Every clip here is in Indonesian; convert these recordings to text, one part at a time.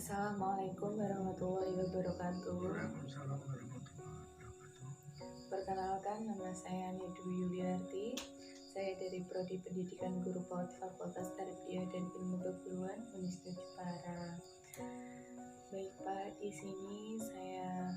Assalamualaikum warahmatullahi wabarakatuh. Waalaikumsalam warahmatullahi wabarakatuh. Perkenalkan, nama saya Nidu Yuliarti. Saya dari Prodi Pendidikan Guru PAUD Fakultas Tarbiyah dan Ilmu Keguruan Unisnu Jepara. Baik Pak, di sini saya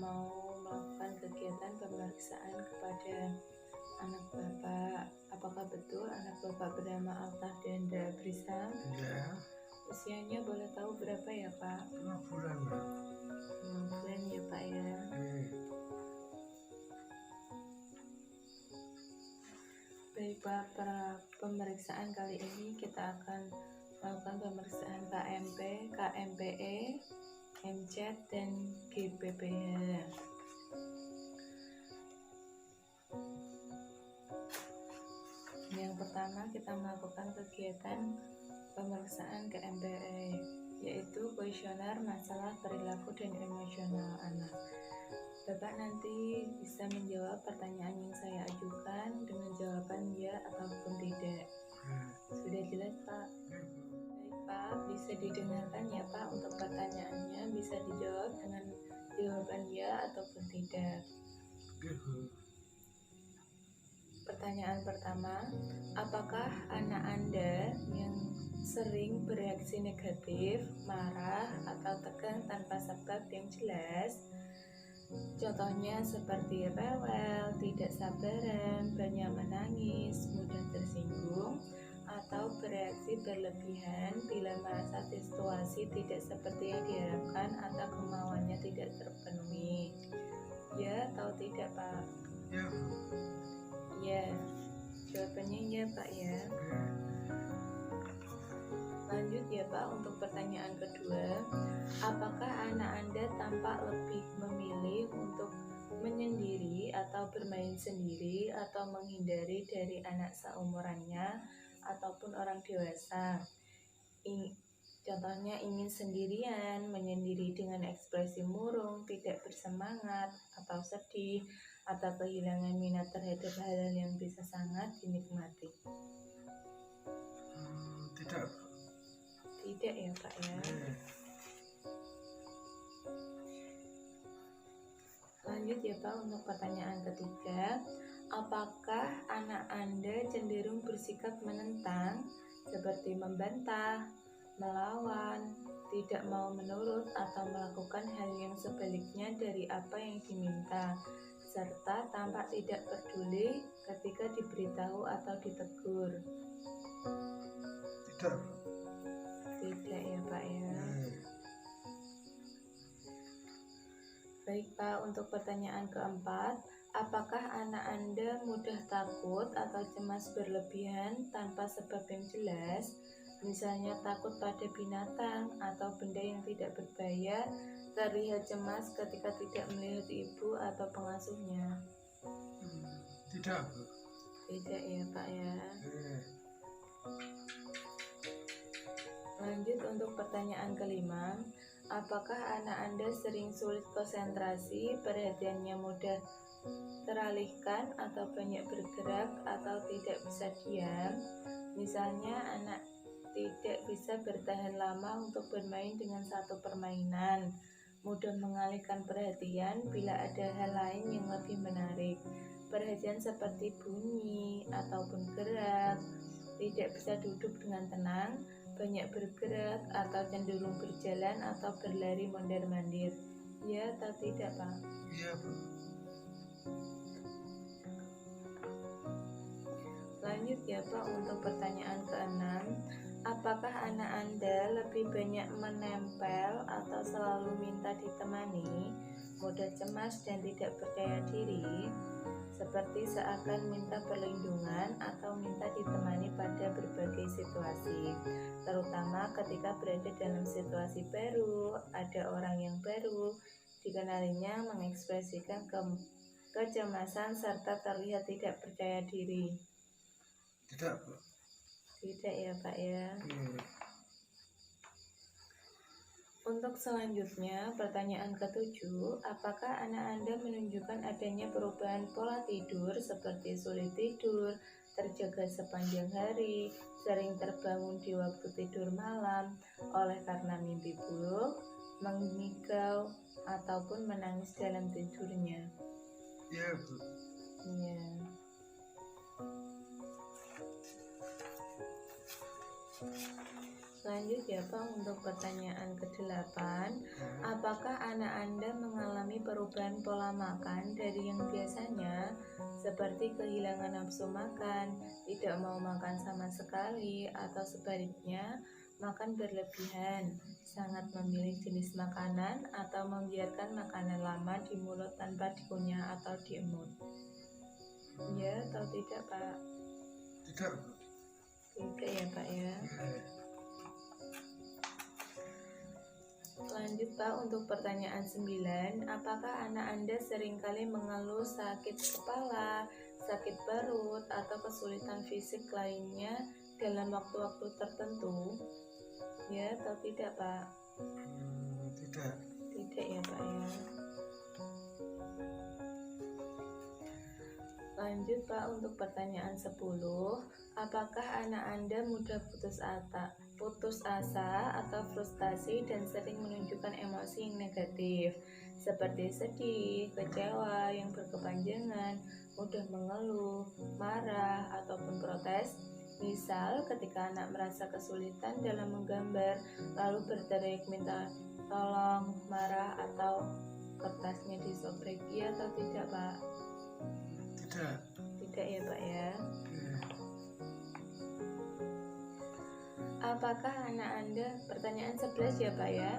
mau melakukan kegiatan pemeriksaan kepada anak Bapak. Apakah betul anak Bapak bernama Altaf Dendra Brisam? Ya, Usianya boleh tahu berapa ya Pak? 2 bulan ya. 2 bulan ya Pak ya. Baik Pak, pada pemeriksaan kali ini kita akan melakukan pemeriksaan KMP, KMPE, MCAT, dan GPPH. Yang pertama kita melakukan kegiatan pemeriksaan KMPE, yaitu kuesioner masalah perilaku dan emosional anak. Bapak nanti bisa menjawab pertanyaan yang saya ajukan dengan jawaban ya ataupun tidak. Sudah jelas Pak? Baik Pak, bisa didengarkan ya Pak untuk pertanyaannya, bisa dijawab dengan jawaban ya ataupun tidak. Pertanyaan pertama, apakah anak Anda yang sering bereaksi negatif, marah, atau tegang tanpa sebab yang jelas? Contohnya seperti rewel, tidak sabaran, banyak menangis, mudah tersinggung, atau bereaksi berlebihan bila merasa situasi tidak seperti yang diharapkan atau kemauannya tidak terpenuhi. Ya atau tidak Pak? Ya. Ya, jawabannya ya Pak ya. Lanjut ya Pak untuk pertanyaan kedua, apakah anak Anda tampak lebih memilih untuk menyendiri atau bermain sendiri atau menghindari dari anak seumurannya ataupun orang dewasa? Contohnya ingin sendirian, menyendiri dengan ekspresi murung, tidak bersemangat, atau sedih, atau kehilangan minat terhadap hal yang bisa sangat dinikmati. Tidak. Tidak ya Pak ya. Lanjut ya Pak untuk pertanyaan ketiga, apakah anak Anda cenderung bersikap menentang seperti membantah, melawan, tidak mau menurut atau melakukan hal yang sebaliknya dari apa yang diminta, serta tampak tidak peduli ketika diberitahu atau ditegur? Tidak. Tidak ya Pak ya. Baik Pak, untuk pertanyaan keempat, apakah anak Anda mudah takut atau cemas berlebihan tanpa sebab yang jelas? Misalnya takut pada binatang atau benda yang tidak berbahaya, terlihat cemas ketika tidak melihat ibu atau pengasuhnya? Tidak. Tidak ya Pak ya. Lanjut untuk pertanyaan kelima, apakah anak Anda sering sulit konsentrasi, perhatiannya mudah teralihkan atau banyak bergerak atau tidak bisa diam? Misalnya anak tidak bisa bertahan lama untuk bermain dengan satu permainan, mudah mengalihkan perhatian bila ada hal lain yang lebih menarik, perhatian seperti bunyi ataupun gerak, tidak bisa duduk dengan tenang, banyak bergerak atau cenderung berjalan atau berlari mondar-mandir. Ya atau tidak Pak? Iya Pak. Lanjut ya Pak untuk pertanyaan keenam, apakah anak Anda lebih banyak menempel atau selalu minta ditemani, mudah cemas dan tidak percaya diri, seperti seakan minta perlindungan atau minta ditemani pada berbagai situasi, terutama ketika berada dalam situasi baru, ada orang yang baru, dikenalinya mengekspresikan kecemasan serta terlihat tidak percaya diri? Tidak Pak. Tidak ya Pak ya. Untuk selanjutnya, pertanyaan ketujuh, apakah anak Anda menunjukkan adanya perubahan pola tidur seperti sulit tidur, terjaga sepanjang hari, sering terbangun di waktu tidur malam oleh karena mimpi buruk, mengigau, ataupun menangis dalam tidurnya. Ya, Bu. Ya. Lanjut ya Pak untuk pertanyaan ke-8. Apakah anak Anda mengalami perubahan pola makan dari yang biasanya seperti kehilangan nafsu makan, tidak mau makan sama sekali, atau sebaliknya makan berlebihan, sangat memilih jenis makanan, atau membiarkan makanan lama di mulut tanpa dikunyah atau diemut? Ya atau tidak Pak? Tidak, Bu. Tidak ya Pak ya. Lanjut Pak untuk pertanyaan 9. Apakah anak Anda seringkali mengeluh sakit kepala, sakit perut, atau kesulitan fisik lainnya dalam waktu-waktu tertentu? Ya atau tidak Pak? Tidak. Tidak ya Pak ya. Lanjut Pak untuk pertanyaan 10. Apakah anak Anda mudah putus asa atau frustasi dan sering menunjukkan emosi yang negatif seperti sedih, kecewa yang berkepanjangan, mudah mengeluh, marah, ataupun protes? Misal ketika anak merasa kesulitan dalam menggambar lalu berteriak minta tolong, marah, atau kertasnya disobek, ya atau tidak Pak? Tidak. Tidak ya Pak ya. Apakah anak Anda, pertanyaan 11 ya Pak ya,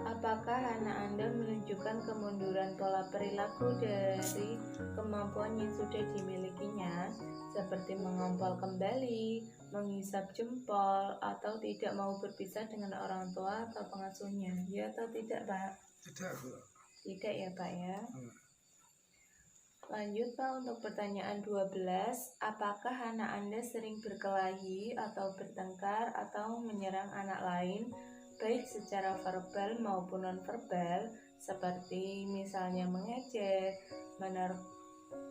apakah anak Anda menunjukkan kemunduran pola perilaku dari kemampuan yang sudah dimilikinya, seperti mengompol kembali, menghisap jempol, atau tidak mau berpisah dengan orang tua atau pengasuhnya? Ya atau tidak Pak? Tidak, Bu. Tidak ya Pak ya. Lanjut Pak untuk pertanyaan 12. Apakah anak Anda sering berkelahi atau bertengkar atau menyerang anak lain baik secara verbal maupun nonverbal, seperti misalnya mengejek,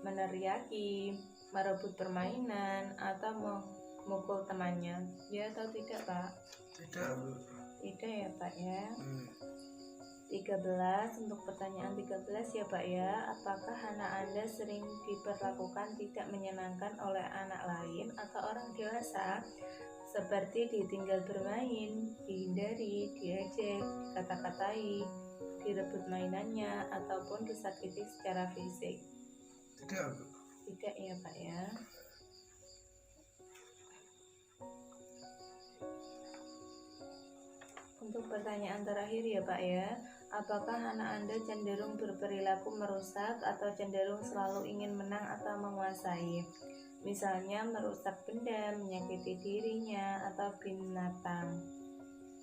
meneriaki, merebut permainan, atau memukul temannya? Ya atau tidak Pak? Tidak, Bu. Tidak ya Pak ya. 13. Untuk pertanyaan 13 ya Pak ya, apakah anak Anda sering diperlakukan tidak menyenangkan oleh anak lain atau orang dewasa, seperti ditinggal bermain, dihindari, diejek, dikata-katai, direbut mainannya, ataupun disakiti secara fisik? Tidak, Bu. Tidak ya Pak ya. Untuk pertanyaan terakhir ya Pak ya, apakah anak Anda cenderung berperilaku merusak atau cenderung selalu ingin menang atau menguasai? Misalnya merusak benda, menyakiti dirinya, atau binatang?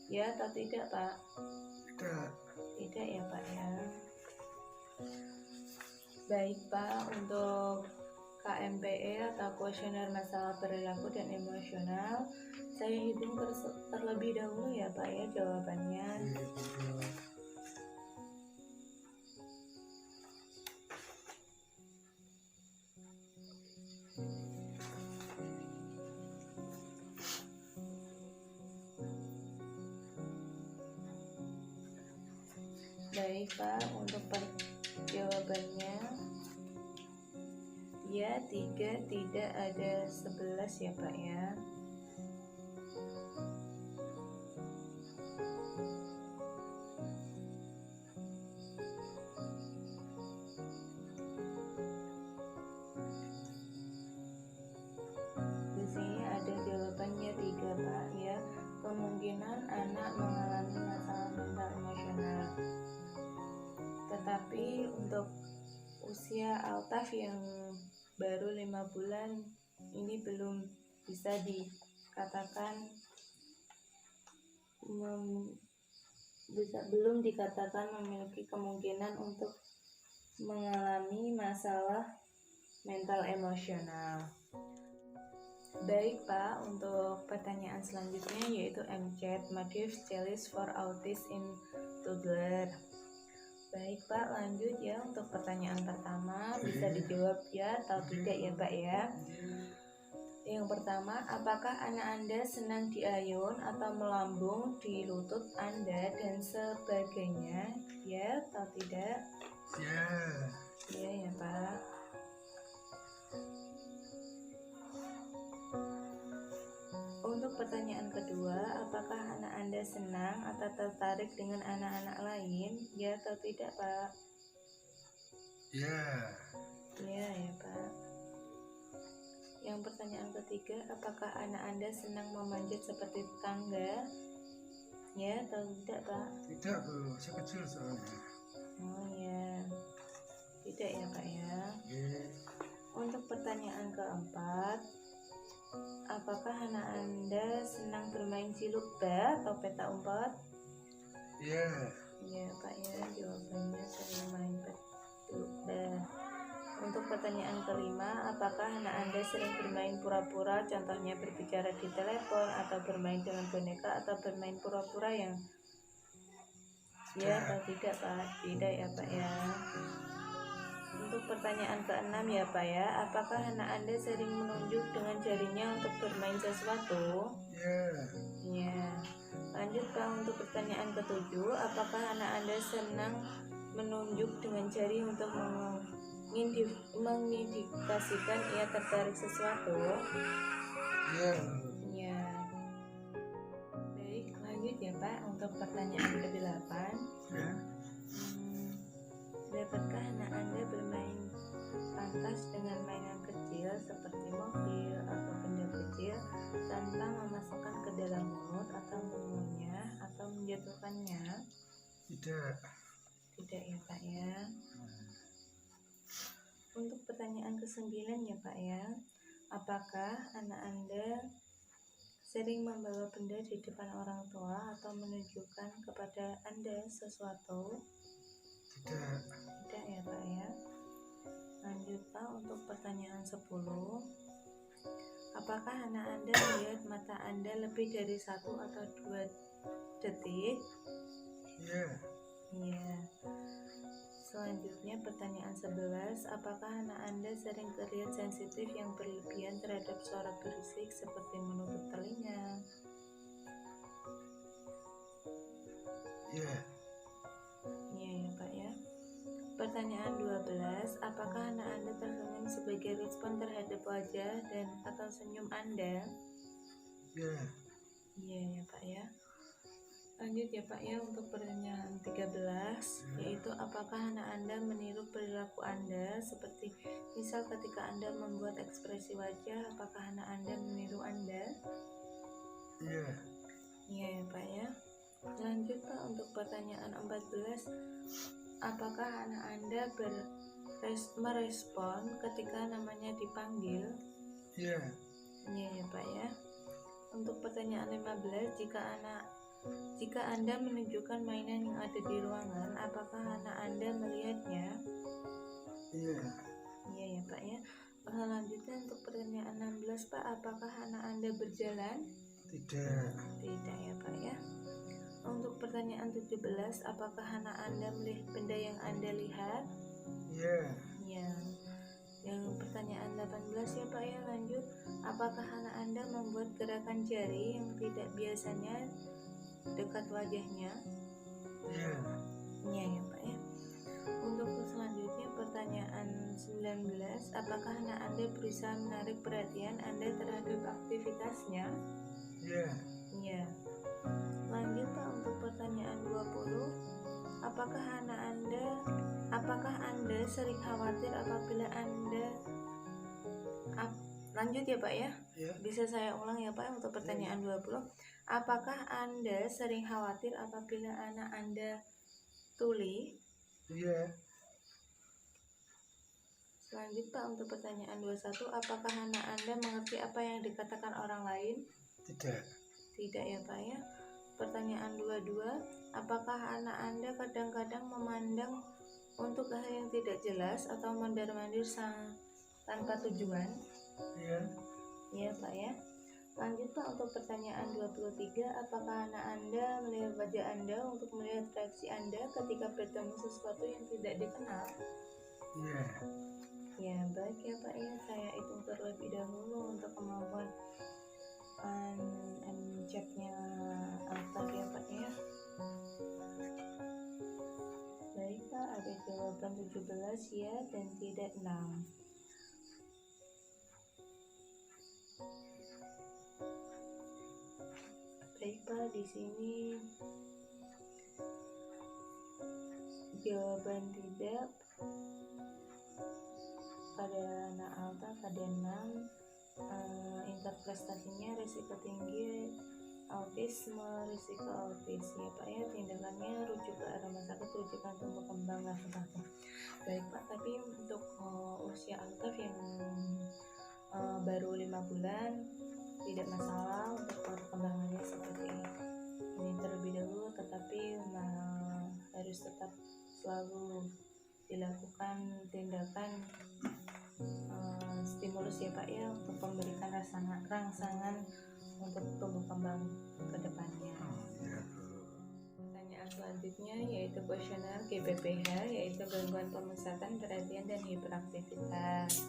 Ya atau tidak Pak? Tidak. Tidak ya Pak ya. Baik Pak, untuk KMPE atau kuesioner masalah perilaku dan emosional, saya hitung terlebih dahulu ya Pak ya jawabannya. Baik Pak, untuk jawabannya ya 3, tidak ada 11 ya Pak ya. Di sini ada jawabannya 3 Pak ya. Kemungkinan anak mengalami masalah mental emosional. Tetapi untuk usia Altaf yang baru 5 bulan ini belum bisa dikatakan belum dikatakan memiliki kemungkinan untuk mengalami masalah mental emosional. Baik Pak, untuk pertanyaan selanjutnya yaitu MCAT, Motive Challenge for Autism in Toddler. Baik Pak, lanjut ya untuk pertanyaan pertama, bisa dijawab ya atau tidak ya Pak ya. Yang pertama, apakah anak Anda senang diayun atau melambung di lutut Anda dan sebagainya? Ya atau tidak? Ya. Ya ya Pak. Untuk pertanyaan kedua, apakah anak Anda senang atau tertarik dengan anak-anak lain? Ya atau tidak Pak? Ya. Ya ya Pak. Yang pertanyaan ketiga, apakah anak Anda senang memanjat seperti tetangga? Ya atau tidak Pak? Tidak Bu, saya kecil soalnya. Oh ya, tidak ya Pak ya. Ya. Untuk pertanyaan keempat, apakah anak Anda senang bermain cilukba atau peta umpet? Ya. Ya Pak ya, jawabannya sering main cilukba. Untuk pertanyaan kelima, apakah anak Anda sering bermain pura-pura, contohnya berbicara di telepon, atau bermain dengan boneka, atau bermain pura-pura yang ya atau tidak Pak? Tidak ya Pak ya. Untuk pertanyaan keenam ya Pak ya, apakah anak Anda sering menunjuk dengan jarinya untuk bermain sesuatu? Ya. Ya. Lanjut Pak, untuk pertanyaan ketujuh, apakah anak Anda senang menunjuk dengan jari untuk mengindikasikan ia tertarik sesuatu? Ya. Ya. Baik, lanjut ya Pak, untuk pertanyaan ke-8. Ya. Dapatkah anak Anda bermain pantas dengan mainan kecil seperti mobil atau benda kecil tanpa memasukkan ke dalam mulut atau mengunyah atau menjatuhkannya? Tidak. Tidak ya Pak ya. Untuk pertanyaan ke-9 ya Pak ya, apakah anak Anda sering membawa benda di depan orang tua atau menunjukkan kepada Anda sesuatu? Tidak. Tidak ya Pak ya. Lanjut Pak, untuk pertanyaan 10, apakah anak Anda melihat mata Anda lebih dari 1 atau 2 detik? Ya. Iya. Selanjutnya pertanyaan 11, apakah anak Anda sering terlihat sensitif yang berlebihan terhadap suara berisik seperti menutup telinga? Ya. Iya ya Pak ya. Pertanyaan 12, apakah anak Anda tersenyum sebagai respon terhadap wajah dan atau senyum Anda? Ya. Iya ya Pak ya. Lanjut ya Pak ya, untuk pertanyaan 13, yaitu apakah anak Anda meniru perilaku Anda, seperti misal ketika Anda membuat ekspresi wajah, apakah anak Anda meniru Anda? Ya. Iya ya Pak ya. Lanjut Pak, untuk pertanyaan 14, apakah anak Anda merespon ketika namanya dipanggil? Ya. Iya ya Pak ya. Untuk pertanyaan 15, jika Anda menunjukkan mainan yang ada di ruangan, apakah anak Anda melihatnya? Iya. Iya ya Pak ya. Selanjutnya untuk pertanyaan 16 Pak, apakah anak Anda berjalan? Tidak. Tidak ya Pak ya. Untuk pertanyaan 17, apakah anak Anda melihat benda yang Anda lihat? Iya. Ya. Yang pertanyaan 18 ya Pak ya, lanjut. Apakah anak Anda membuat gerakan jari yang tidak biasanya dekat wajahnya? Iya. Iya ya Pak ya. Untuk selanjutnya pertanyaan 19, apakah anak Anda berusaha menarik perhatian Anda terhadap aktivitasnya? Iya. Iya. Lanjut Pak, untuk pertanyaan 20, apakah Anda sering khawatir apabila Anda lanjut ya Pak ya. Ya. Bisa saya ulang ya Pak untuk pertanyaan 20. Apakah Anda sering khawatir apabila anak Anda tuli? Iya. Selanjut Pak, untuk pertanyaan 21, apakah anak Anda mengerti apa yang dikatakan orang lain? Tidak. Tidak ya Pak ya. Pertanyaan 22, apakah anak Anda kadang-kadang memandang untuk hal yang tidak jelas atau mondar-mandir tanpa tujuan? Iya. Iya Pak ya. Lanjut Pak, untuk pertanyaan 23, apakah anak Anda melihat wajah Anda untuk melihat reaksi Anda ketika bertemu sesuatu yang tidak dikenal? Iya. Ya, baik ya Pak ya, saya hitung terlebih dahulu untuk kemampuan uncapnya Alta ya Pak ya. Baik Pak, ada jawaban 17 ya dan tidak 6. Baik Pak, di sini jawaban tidak pada anak Alta pada 6. Interpretasinya risiko tinggi autisme, risiko autis ya Pak ya. Tindakannya rujuk ke rumah sakit rujukan tumbuh kembang laku. Baik Pak, tapi untuk usia Alta yang baru 5 bulan tidak masalah untuk perkembangannya seperti ini terlebih dahulu, tetapi harus tetap selalu dilakukan tindakan stimulus ya Pak ya, untuk memberikan rangsangan untuk tumbuh kembang ke depannya. Pertanyaan selanjutnya yaitu kuesioner GPPH, yaitu gangguan pemusatan perhatian dan hiperaktivitas.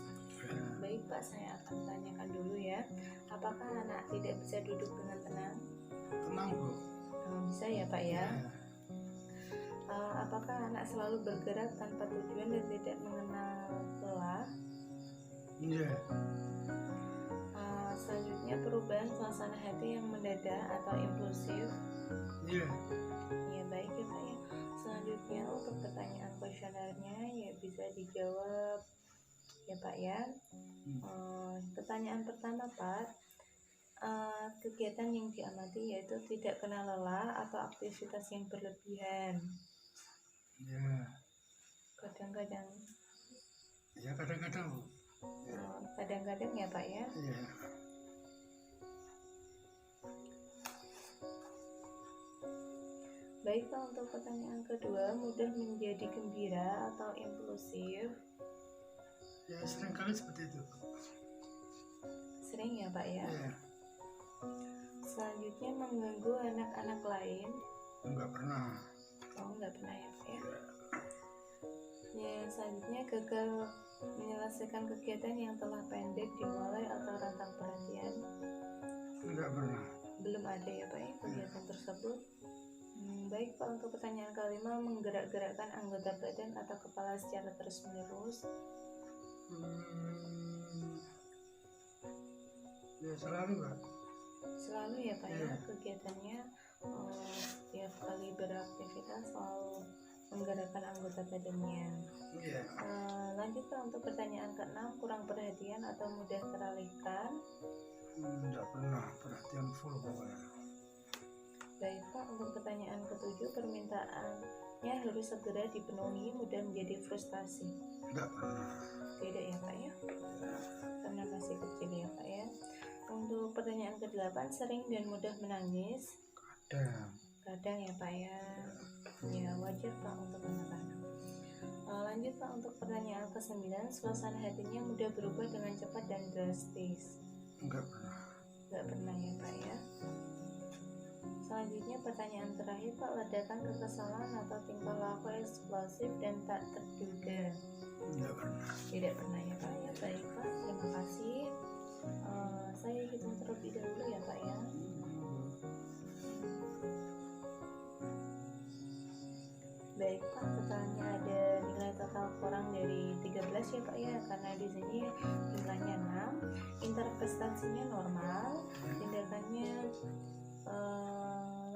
Baik Pak, saya akan tanyakan dulu ya, apakah anak tidak bisa duduk dengan tenang? Tenang Bu. Bisa ya Pak ya. Apakah anak selalu bergerak tanpa tujuan dan tidak mengenal lelah? Iya. Selanjutnya perubahan suasana hati yang mendadak atau impulsif. Iya. Ya baik ya Pak ya. Selanjutnya untuk pertanyaan kuesionernya ya bisa dijawab ya Pak ya. Pertanyaan pertama Pak, kegiatan yang diamati yaitu tidak kena lelah atau aktivitas yang berlebihan. Iya. Kadang-kadang. Ya kadang-kadang Bu. Kadang-kadang ya Pak ya. Iya. Baik Pak, untuk pertanyaan kedua, mudah menjadi gembira atau impulsif? Ya seringkali seperti itu. Sering ya Pak ya. Iya. Selanjutnya mengganggu anak-anak lain? Enggak pernah. Enggak pernah ya Pak ya. Ya, selanjutnya gagal menyelesaikan kegiatan yang telah pendek dimulai atau rentang perhatian? Enggak pernah. Belum ada ya Pak ya kegiatan tersebut. Baik Pak, untuk pertanyaan kelima, menggerak-gerakkan anggota badan atau kepala secara terus-menerus? Ya selalu Pak. Selalu ya Pak ya, kegiatannya setiap kali beraktivitas selalu menggerakkan anggota badannya. Iya. Lanjut Pak, untuk pertanyaan ke-6, kurang perhatian atau mudah teralihkan? Enggak pernah, perhatian full pokoknya. Baik Pak, untuk pertanyaan ke-7, permintaannya harus segera dipenuhi, mudah menjadi frustasi? Enggak pernah. Tidak ya Pak ya, karena masih kecil ya Pak ya. Untuk pertanyaan ke-8, sering dan mudah menangis? Kadang ya Pak ya. Ya wajar Pak untuk anak-anak. Lanjut Pak, untuk pertanyaan ke-9, suasana hatinya mudah berubah dengan cepat dan drastis? Enggak pernah. Enggak pernah ya Pak ya. Selanjutnya pertanyaan terakhir Pak, ledakan kekesalan atau tingkah laku eksplosif dan tak terduga? Enggak pernah. Tidak pernah ya Pak ya. Baik Pak, terima kasih. Saya hitung terlebih dahulu ya Pak ya. Baik Pak, totalnya ada nilai total kurang dari 13 ya Pak ya, karena di sini jumlahnya 6, interpretasinya normal, tindakannya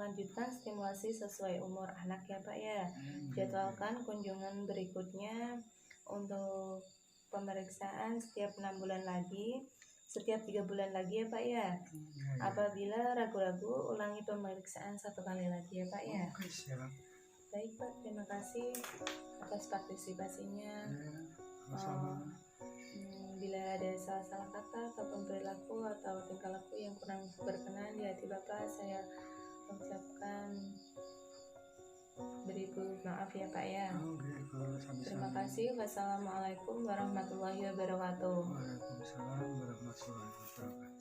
lanjutkan stimulasi sesuai umur anak ya Pak ya. Jadwalkan kunjungan berikutnya untuk pemeriksaan setiap 6 bulan lagi, setiap 3 bulan lagi ya Pak ya. Apabila ragu-ragu, ulangi pemeriksaan 1 kali lagi ya Pak ya. Oke, siap. Baik Pak, terima kasih atas partisipasinya. Bila ada salah-salah kata ataupun perilaku atau tingkah laku yang kurang berkenan di hati Bapak, saya ucapkan beribu maaf ya Pak ya. Terima kasih. Wassalamualaikum warahmatullahi wabarakatuh. Waalaikumsalam warahmatullahi wabarakatuh.